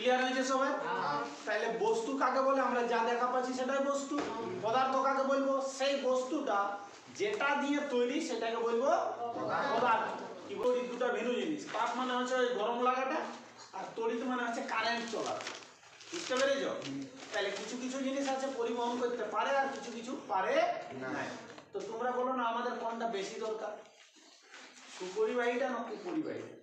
Clear হয়েছে সবাই? তাহলে বস্তু কাকে বলে? আমরা যা দেখা পাচ্ছি সেটাই বস্তু। পদার্থ কাকে বলবো? সেই বস্তুটা যেটা দিয়ে তৈরি সেটাকে বলবো পদার্থ। কি বলি? দুটো ভিন্ন জিনিস। তাপ মানে হচ্ছে গরম লাগাটা, আর তড়িৎ মানে হচ্ছে কারেন্ট চলা। বুঝতে পেরেছ? তাহলে কিছু কিছু জিনিস আছে পরিবহন করতে পারে আর কিছু কিছু পারে না। তো তোমরা বলো না আমাদের কোনটা বেশি দরকার, সুপরিবাহীটা না কুপরিবাহীটা?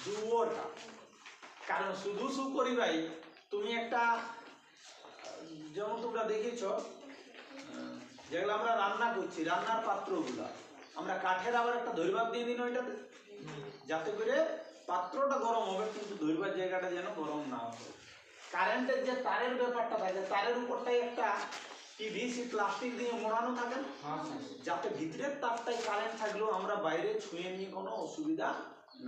দুটোটা। কারণ শুধু সুপরিবাহী তুমি একটা, যেমন তোমরা দেখেছ যেগুলো আমরা রান্না করছি, রান্নার পাত্রগুলা আমরা কাঠের আবার একটা ধৈর্বাদ দিয়ে দিন ওইটাতে, যাতে করে পাত্রটা গরম হবে কিন্তু ধৈর্বার জায়গাটা যেন গরম না হবে। কারেন্টের যে তারের ব্যাপারটা থাকে, তারের উপরটাই একটা পিভিসি প্লাস্টিক দিয়ে মোড়ানো থাকে, যাতে ভিতরের তারটাই কারেন্ট থাকলেও আমরা বাইরে ছুঁয়ে নিয়ে কোনো অসুবিধা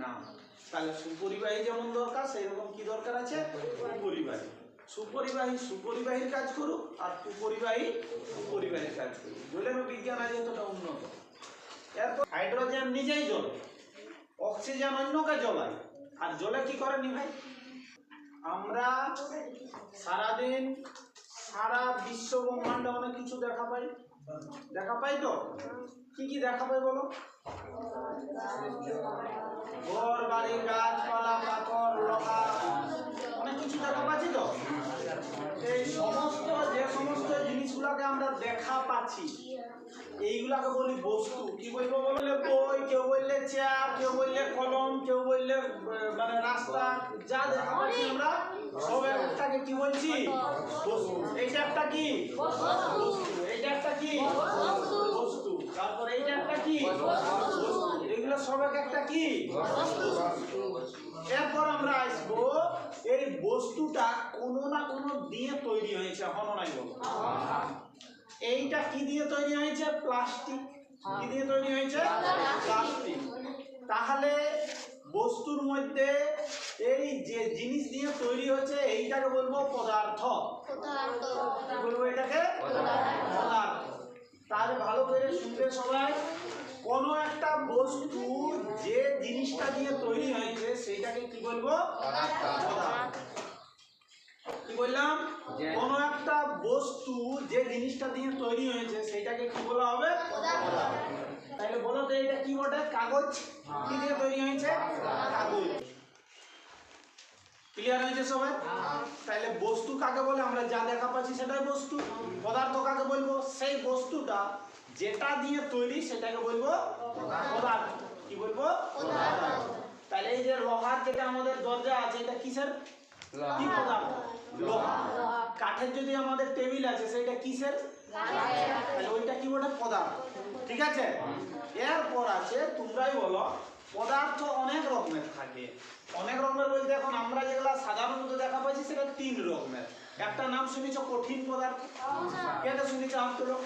না হয়। তাহলে সুপরিবাহী যেমন দরকার, সেই রকম কি দরকার আছে? কুপরিবাহী। সুপরিবাহী সুপরিবাহীর কাজ করুক, আর কুপরিবাহী কুপরিবাহীর কাজ করুক। জলের বিজ্ঞান আজ এতটা উন্নত। এরপর হাইড্রোজেন নিজেই জ্বলে, অক্সিজেন অন্যকে জ্বলায়, আর জলে কি করে নি ভাই? আমরা সারাদিন সারা বিশ্ব ব্রহ্মাণ্ডে অনেক কিছু দেখা পাই। দেখা পাই তো কি কি দেখা পাই বলো? ঘর বাড়ি, গাছপালা, পাথর, লোহা, অনেক কিছু দেখা পাচ্ছি তো। এই সমস্ত যে সমস্ত জিনিসগুলোকে আমরা দেখা পাচ্ছি এইগুলাকে বলি বস্তু। কি বলবো বললে? বই, কেউ বললে চেয়ার, কেউ বললে কলম, কেউ বললে মানে রাস্তা, যা দেখা পাচ্ছি আমরা সব একটাকে কি বলছি? বস্তু। এইটা একটা কি? বস্তু। এইটা একটা কি? বস্তু। তারপর এইটা একটা কি? বস্তু। এগুলো সব একটা কি? এরপর আমরা আসবো এই বস্তুটা কোনো না কোনো দিয়ে তৈরি হয়েছে, হলো নাই বলো? এইটা কি দিয়ে তৈরি হয়েছে? প্লাস্টিক। কি দিয়ে তৈরি হয়েছে? প্লাস্টিক। তাহলে বস্তুর মধ্যে এই যে জিনিস দিয়ে তৈরি হচ্ছে এইটাকে বলবো পদার্থ। কি বলবো এটাকে? পদার্থ। তাহলে ভালো করে শুনবে সবাই, কোন একটা বস্তু যে জিনিসটা দিয়ে তৈরি হয়েছে সেইটাকে কি বলবো? পদার্থ। কি বললাম? কোন একটা বস্তু যে জিনিসটা দিয়ে তৈরি হয়েছে সেইটাকে কি বলা হবে? পদার্থ। তাহলে বলো তো এটা কি বটে? কাগজ। কি দিয়ে তৈরি হয়েছে? কাগজ। ক্লিয়ার হয়েছে সবাই? তাহলে বস্তু কাকে বলে? আমরা যা দেখা পাচ্ছি সেটাই বস্তু। পদার্থ কাকে বলবো? সেই বস্তুটা যেটা দিয়ে তৈরি সেটাকে বলবো পদার্থ। কি বলবো? পদার্থ। তাহলে এই যে লোহার যেটা আমাদের দরজা আছে, এটা কিসের? কি পদার্থ? লোহা। কাঠের যদি আমাদের টেবিল আছে সেটা কিসের? তাহলে ওইটা কি বলে? পদার্থ। ঠিক আছে? এরপর আছে, তোমরাই বলো, পদার্থ অনেক রকমের থাকে। অনেক রকমের বলতে এখন আমরা যেগুলা সাধারণত দেখা পাচ্ছি সেটা তিন রকমের। একটা নাম শুনেছ কঠিন পদার্থ, কেটে শুনেছ? হাত তোলো।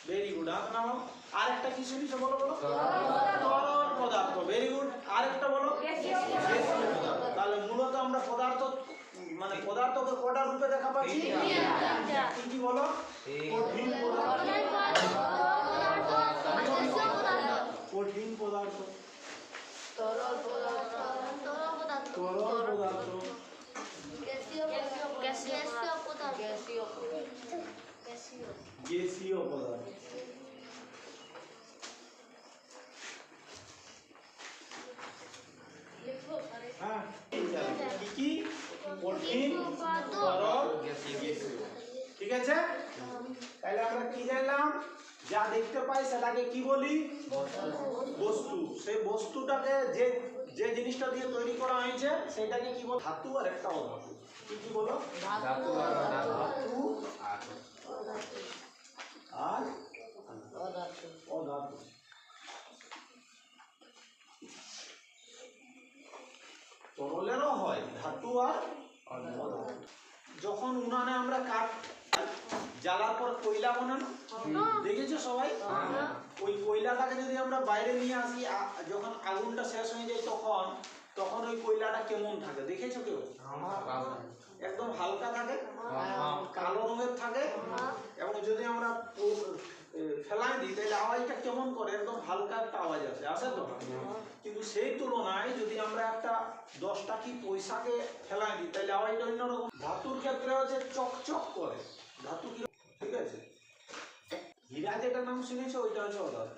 ভেরি গুড, হাত নামাও। আর একটা কি শুনেছ বলো? বলো। তরল পদার্থ। Very good. আর একটা বলো। গ্যাসীয় পদার্থ। তাহলে মূলত আমরা পদার্থ মানে পদার্থকে কটা রূপে দেখা পাচ্ছি? কি কি বলো? কঠিন পদার্থ, কঠিন পদার্থ, তরল পদার্থ, গ্যাসীয় পদার্থ। হ্যাঁ, কি কি? কঠিন, তরল, গ্যাসীয়। ঠিক আছে? তাহলে আমরা কি জানলাম? যা দেখতে পাই সেটাকে কি বলি? বস্তু। সেই বস্তুটাকে যে যে জিনিসটা দিয়ে তৈরি করা হয়েছে সেটাকে কি বল? ধাতু আর একটা অধাতু। কি কি বলো? ধাতু আর অধাতু, আর অধাতু। তরলেরও হয় ধাতু আর অধাতু। যখন উনানে আমরা কাঠ জ্বালার পর কয়লা বানানো দেখেছো সবাই? ওই কয়লাটাকে যদি আমরা বাইরে নিয়ে আসি, যখন আগুনটা শেষ হয়ে যায় তখন ওই কয়লাটা কেমন থাকে দেখেছো কেউ? একদম হালকা থাকে, কালো রঙের থাকে। এবং যদি আমরা ফেলাই দিই তাহলে আওয়াজটা কেমন করে, একদম হালকা একটা আওয়াজ আসে তো। কিন্তু সেই তুলনায় যদি আমরা একটা 10 টাকি পয়সাকে ফেলাই দিই তাহলে আওয়াজটা অন্যরকম। ধাতুর ক্ষেত্রে হচ্ছে চকচক করে, ধাতু কি, ঠিক আছে। হীরা যেটা নাম শুনেছো ওইটা হচ্ছে অধাতু।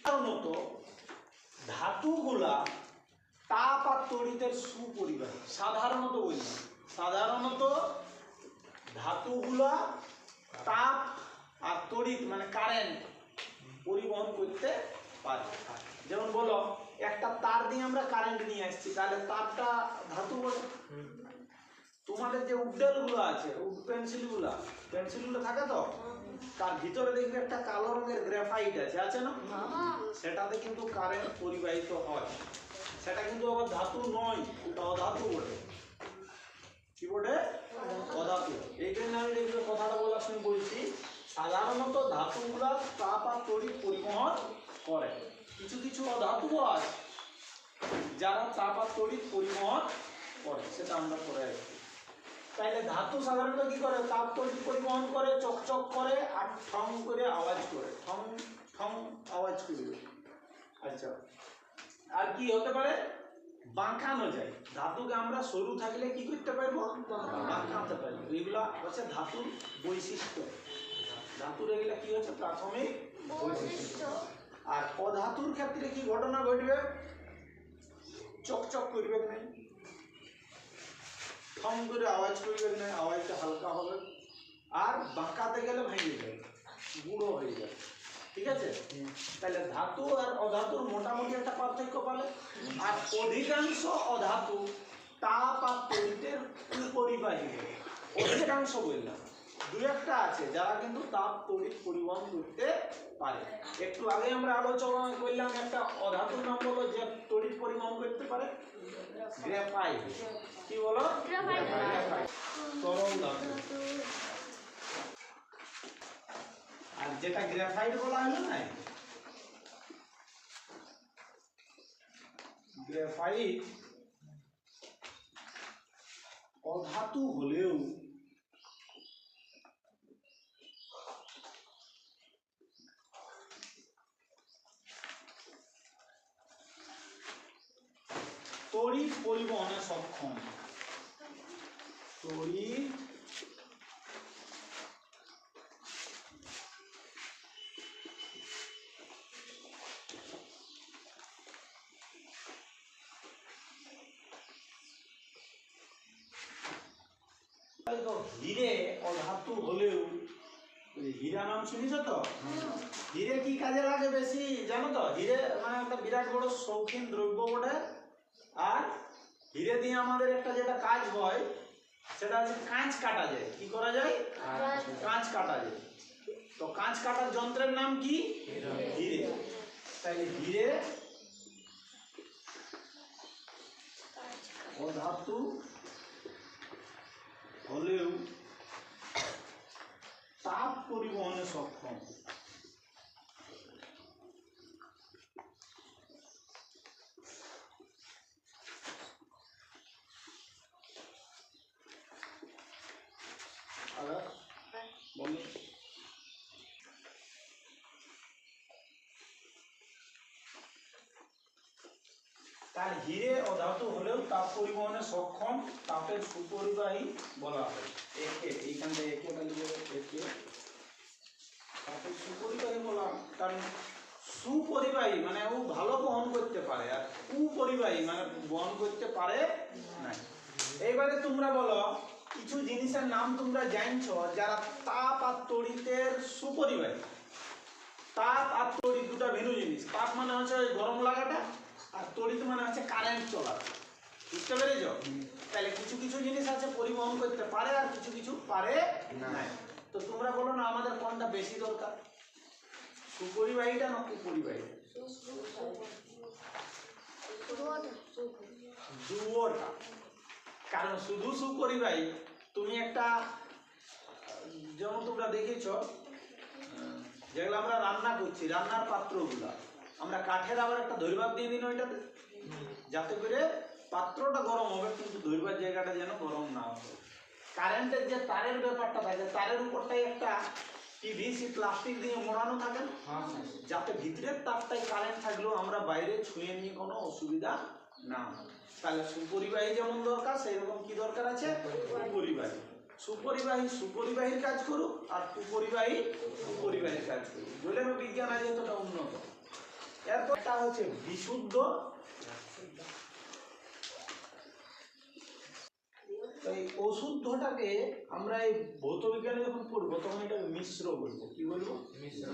সাধারণত ধাতুগুলা তাপ আর তড়িতের সুপরিবাহী। সাধারণত বলছি, সাধারণত ধাতুগুলা তাপ আর তড়িৎ মানে কারেন্ট পরিবহন করতে পারে। যেমন বলো একটা তার দিয়ে আমরা কারেন্ট নিয়ে আসছি, তাহলে তারটা ধাতু বলে। তোমাদের যে উড্ডেল গুলো আছে, পেন্সিল গুলো থাকে তো, তার ভিতরে দেখবে একটা কালো রঙের গ্রাফাইট আছে না? সেটাতে কিন্তু কারেন্ট পরিবাহিত হয়। সেটা কিন্তু আবার ধাতু নয়, ওটা অধাতু বটে। কি বটে? অধাতু। এই জন্য আমি দেখবে কথাটা বলার সময় বলছি, সাধারণত ধাতুগুলা তাপ আর তড়িৎ পরিবহন করে। কিছু কিছু অধাতুও আছে যারা তাপ আর তড়িৎ পরিবহন করে, সেটা আমরা পরে আসছি। তাইলে ধাতু সাধারণত কি করে? তাপ তড়িৎ পরিবহন করে, চকচক করে আর ঠং করে আওয়াজ করে, ঠং ঠং আওয়াজ করবে। আচ্ছা, আর কি হতে পারে? বাঁকানো যায়। ধাতুকে আমরা সরু থাকলে কি করতে পারবো? বাঁকাতে পারবো। এগুলা হচ্ছে ধাতুর বৈশিষ্ট্য। ধাতুর এগুলা কি হচ্ছে? প্রাথমিক বৈশিষ্ট্য। আর অধাতুর ক্ষেত্রে কি ঘটনা ঘটবে? চকচক করবে না, ঠং করে আওয়াজ করবে না, আওয়াজটা হালকা হবে। আর বাঁকাতে গেলে ভেঙে যাবে, গুঁড়ো হয়ে যাবে। ঠিক আছে? তাহলে ধাতু আর অধাতুর মোটামুটি একটা পার্থক্য পালে। আর অধিকাংশ অধাতু তাপ আর তড়িতের পরিবাহী। অধিকাংশ বললাম, দুই একটা আছে যারা কিন্তু তাপ তড়িৎ পরিবহন করতে পারে। একটু আগে আমরা আলোচনা করলাম একটা অধাতুর নাম বলো যে তড়িৎ পরিবহন করতে পারে, গ্রাফাইট। কি বলো? গ্রাফাইট। তরল ধাতু। আর যেটা গ্রাফাইট বলা হলো না, গ্রাফাইট অধাতু হলেও তড়িৎ পরিবহনে সক্ষম। তড়িৎ হিরে অধাতু হলেও, হীরা নাম শুনেছ তো? হিরে কি কাজে লাগে বেশি জানো তো? হিরে মানে একটা বিরাট বড় শৌখিন দ্রব্য বটে। আর হিরে দিয়ে আমাদের একটা যেটা কাজ হয় সেটা হচ্ছে কাঁচ কাটা যায়। কি করা যায়? কাঁচ কাটা যায়। তো কাঁচ কাটার যন্ত্রের নাম কি? হিরে। তাই হিরে অধাতু হলেও তাপ পরিবহনে সক্ষম। তার হিরে অধাতু হলেও তাপ পরিবহনে সক্ষম, তাপের সুপরিবাহী বলা হয়। একে এইখান থেকে একে একে তাপের সুপরিবাহী বলা। কারণ সুপরিবাহী মানে ও ভালো বহন করতে পারে, আর কুপরিবাহী মানে বহন করতে পারে না। এইবারে তোমরা বলো কিছু জিনিসের নাম তোমরা জানছো যারা তাপ আর তড়িতের সুপরিবাহী। তাপ আর তড়িৎ দুটা ভিন্ন জিনিস। তাপ মানে হচ্ছে গরম লাগাটা, আর তড়িৎ মানে হচ্ছে কারেন্ট চলা। বুঝতে পেরেছ? তাহলে কিছু কিছু জিনিস আছে পরিবহন করতে পারে আর কিছু কিছু পারে না। তো তোমরা বলো না আমাদের কোনটা বেশি দরকার, সুপরিবাহীটা না কুপরিবাহীটা? দুটোটা। কারণ শুধু সুপরিবাহী তুমি একটা, যেমন তোমরা দেখেছো যেগুলো আমরা রান্না করছি, রান্নার পাত্রগুলা আমরা কাঠের আবার একটা ধৈর্বাদ দিয়ে দিন ওইটাতে, যাতে করে পাত্রটা গরম হবে কিন্তু ধরবার জায়গাটা যেন গরম না হবে। কারেন্টের যে তারের ব্যাপারটা থাকে, তারের উপরটাই একটা পিভিসি প্লাস্টিক দিয়ে মোড়ানো থাকে না, যাতে ভিতরের তারটাই কারেন্ট থাকলেও আমরা বাইরে ছুঁয়ে নিয়ে কোনো অসুবিধা না হয়। তাহলে সুপরিবাহী যেমন দরকার, সেই রকম কি দরকার আছে? সুপরিবাহী। সুপরিবাহী সুপরিবাহীর কাজ করুক, আর কুপরিবাহী কুপরিবাহীর কাজ করুক। জলেরও বিজ্ঞান আজ এতটা উন্নত। এরপর একটা হচ্ছে বিশুদ্ধ। এই অশুদ্ধটাকে আমরা এই ভৌত বিজ্ঞানে যখন পড়বো তখন এটাকে মিশ্র বলবো। কি বলবো? মিশ্র।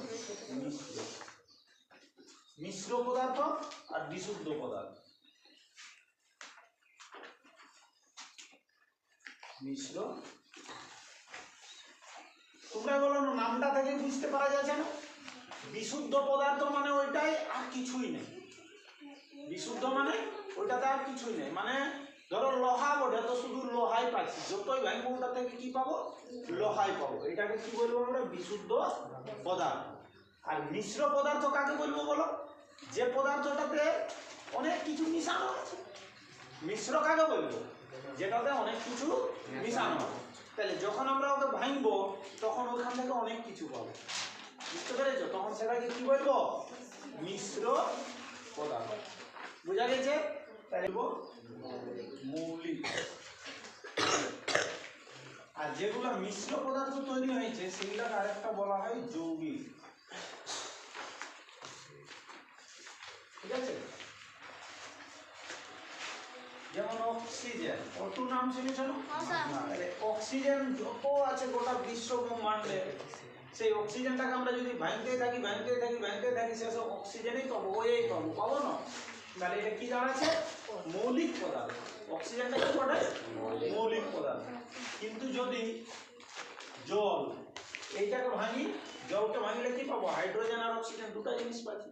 মিশ্র পদার্থ আর বিশুদ্ধ পদার্থ। মিশ্র, তোমরা বলো না, নামটা থেকে বুঝতে পারা যাচ্ছে না? বিশুদ্ধ পদার্থ মানে ওইটাই, আর কিছুই নেই। বিশুদ্ধ মানে ওইটাতে আর কিছুই নেই। মানে ধরো লোহা ওটা তো শুধু লোহাই পাচ্ছি, যতই ভাঙবো ওটা থেকে কি পাবো? লোহাই পাবো। এটাকে কি বলবো আমরা? বিশুদ্ধ পদার্থ। আর মিশ্র পদার্থ কাকে বলবো বলো? যে পদার্থটাতে অনেক কিছু মিশানো আছে। মিশ্র কাকে বলবো? যেটাতে অনেক কিছু মিশানো আছে। তাহলে যখন আমরা ওকে ভাঙবো তখন ওখান থেকে অনেক কিছু পাবো। বুঝতে পেরেছো? তখন সেটাকে কি বলবো? মিশ্র পদার্থ। বুঝা গেছে? তাই মৌলিক। আর যেগুলো মিশ্র পদার্থ তৈরি হয়েছে সেগুলোকে আরেকটা বলা হয় যৌগিক। ঠিক আছে? যেমন অক্সিজেন, অটু নাম শুনেছ না? অক্সিজেন যত আছে গোটা বিশ্ব ব্রহ্মাণ্ডে, সেই অক্সিজেনটাকে আমরা যদি ভাঙতে থাকি শেষে অক্সিজেনই পাবো, ওই পাবো না? তাহলে এটা কি দাঁড়াচ্ছে? মৌলিক পদার্থ। অক্সিজেনটা কি বলে? মৌলিক পদার্থ। কিন্তু যদি জল, এইটাকে ভাঙি, জলটা ভাঙলে কি পাবো? হাইড্রোজেন আর অক্সিজেন দুটো জিনিস পাচ্ছি।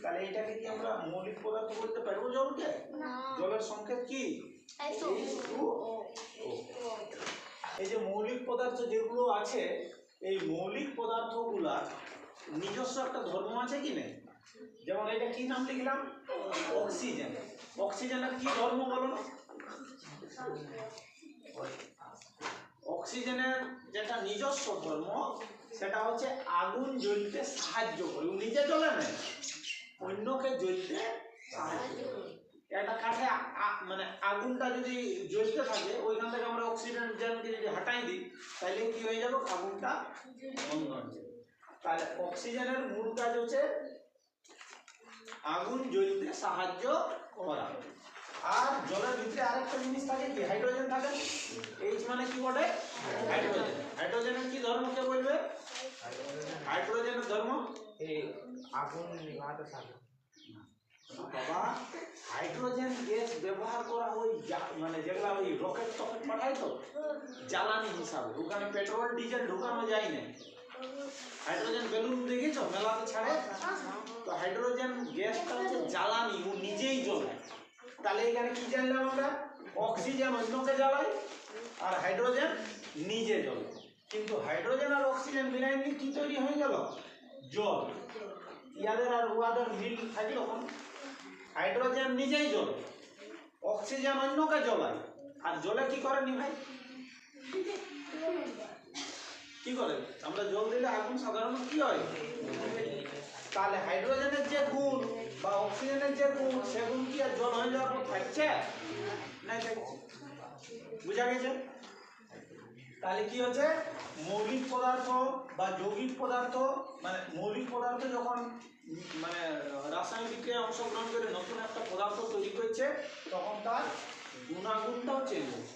তাহলে এটাকে কি আমরা মৌলিক পদার্থ বলতে পারবো জলকে? জলের সংকেত কি? এই যে মৌলিক পদার্থ যেগুলো আছে, এই মৌলিক পদার্থগুলা নিজস্ব একটা ধর্ম আছে কি নেই? যেমন এটা কি নাম লিখলাম? অক্সিজেন। অক্সিজেনের কি ধর্ম বলো না? অক্সিজেনের যেটা নিজস্ব ধর্ম সেটা হচ্ছে আগুন জ্বলতে সাহায্য করে। ও নিজে জ্বলে না, অন্যকে জ্বলতে সাহায্য করে। একটা কাঠে মানে আগুনটা যদি জ্বলতে থাকে, ওইখান থেকে আমরা অক্সিজেনকে যদি হটাই দিই তাহলে কি হয়ে যাবে? আগুনটা বন্ধ হয়ে যাবে। তাহলে অক্সিজেনের মূল কাজ হচ্ছে আগুন জ্বলতে সাহায্য করা। আর জলের ভিতরে আরেকটা জিনিস থাকে কি? হাইড্রোজেন থাকে। এইচ মানে কি বলে? হাইড্রোজেন। হাইড্রোজেনের কি ধর্ম কে বলবে? হাইড্রোজেনের ধর্ম এই আগুন নিভাতে থাকে। বাবা, হাইড্রোজেন গ্যাস ব্যবহার করা ওই মানে যেগুলা ওই রকেট টকেট পাঠায় তো জ্বালানি হিসাবে, ওখানে পেট্রোল ডিজেল ঢুকানো যায় না। হাইড্রোজেন বেলুন দেখেছো মেলাতে ছাড়ে? তো হাইড্রোজেন গ্যাসটা হচ্ছে জ্বালানি, ও নিজেই জ্বলে। তাহলে এখানে কি জানলাম আমরা? অক্সিজেন অন্যকে জ্বালায় আর হাইড্রোজেন নিজে জ্বলে। কিন্তু হাইড্রোজেন আর অক্সিজেন মিলাই নিয়ে কি তৈরি হয়ে গেল? জল। ইয়াদের আর ওয়াদের মিল থাকলো। হাইড্রোজেন নিজেই জ্বলে, অক্সিজেন অন্যকে জ্বলায়, আর জলে কি করে নিভাই? কি করে? আমরা জল দিলে আগুন সাধারণত কি হয়? তাহলে হাইড্রোজেনের যে গুণ বা অক্সিজেনের যে গুণ, সে গুণ কি আর জল হয়ে যাওয়ার পর থাকছে? নাই থাকছে। বুঝা গেছে? তাহলে কি হচ্ছে? মৌলিক পদার্থ বা যৌগিক পদার্থ, মানে মৌলিক পদার্থ যখন মানে রাসায়নিক বিক্রিয়ায় অংশগ্রহণ করে নতুন একটা পদার্থ তৈরি করছে, তখন তার গুণাগুণটাও চেঞ্জ হচ্ছে।